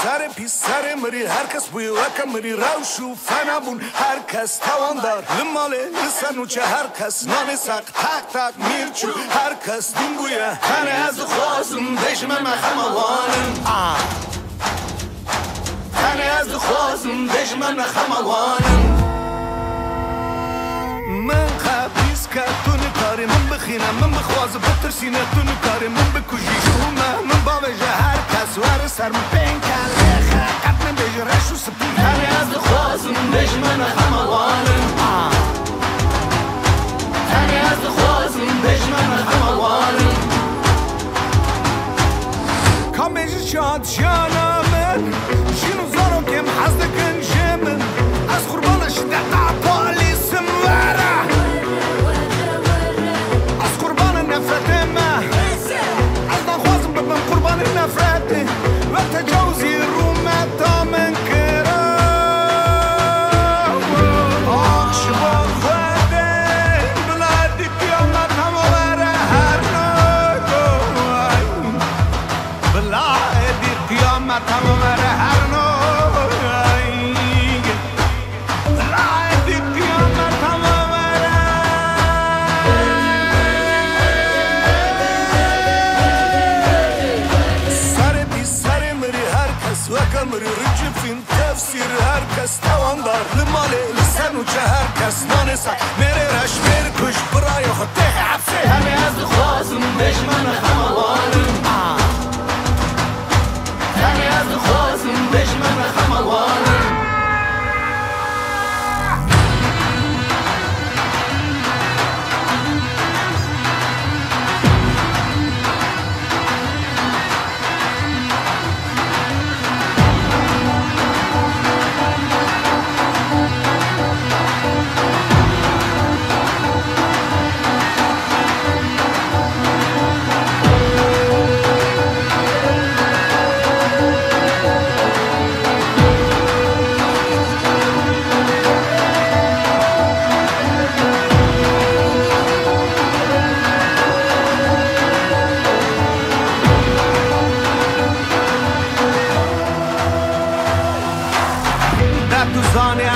سر مری هر کس بوی وکم مری روشو فنبون هر کس توان دار لماله لسنو چه هر کس نان سق تک تک میرچو هر کس دین بویه تنه از خوازم دشمه مخموانم تنه از خوازم دشمه مخموانم من خبیز که تو نکاری من بخینم من بخوازم بترسینه تو نکاری من بکشی شومه من با وجه هر کس وار سر من پین کله خاقت من بجه رشو سپین تنه از خوازم دشمه مخموانم تنه از خوازم دشمه مخموانم کام بجه شاد شانامن شینو زارو کم حزد کنجمن از قربانش دقا پالیسم وره از قربان نفرت ما از نخوازم ببن قربان نفرت و تجاوزی رومتا من کرا آخش با خواده بلادی قیامت هم وره هر نگو بلادی قیامت هم وره هر نگو وكمري رجب فين تفسير هركس توان دار لمالي لسان وجه هركس نانسا ميري رش ميري كش برايو خطيح عفسي همي از خوازم دشمن خموانم همي از خوازم دشمن خموانم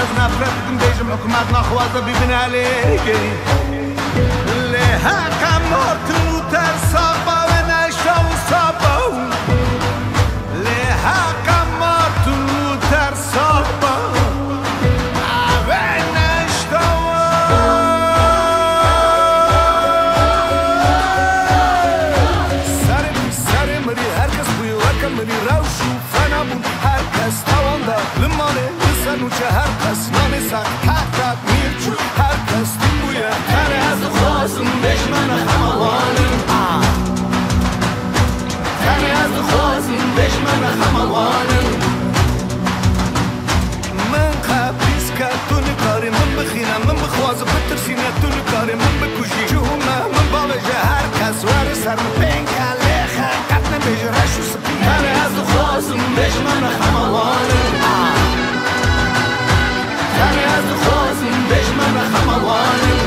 از نفرت کن بیشم حکومت نخواسته ببین علیه له قمارتون و ترسابا و نشتا و سابا له قمارتون و ترسابا و نشتا سر مری هر کس بوی وکم مری روشو فنبون هر کس توان دار لماله لسنو چه هر کس نانسا تک میرچو هر کس دین بویه تنه از خوازم دشمن خموانم تنه از خوازم دشمن خموانم من خبیز که تو نکاری من بخینم من بخوازم بترسینه تو نکاری من بکشی شومه من با وجه هر کس وار سر من پین کله خاقت نبیجه رشو سپین تنه از خوازم دشمن خموانم تنه از خوازم دشمن خموانم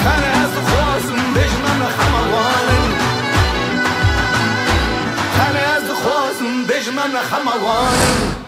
تنه از خوازم دشمن خموانم تنه از خوازم دشمن خموانم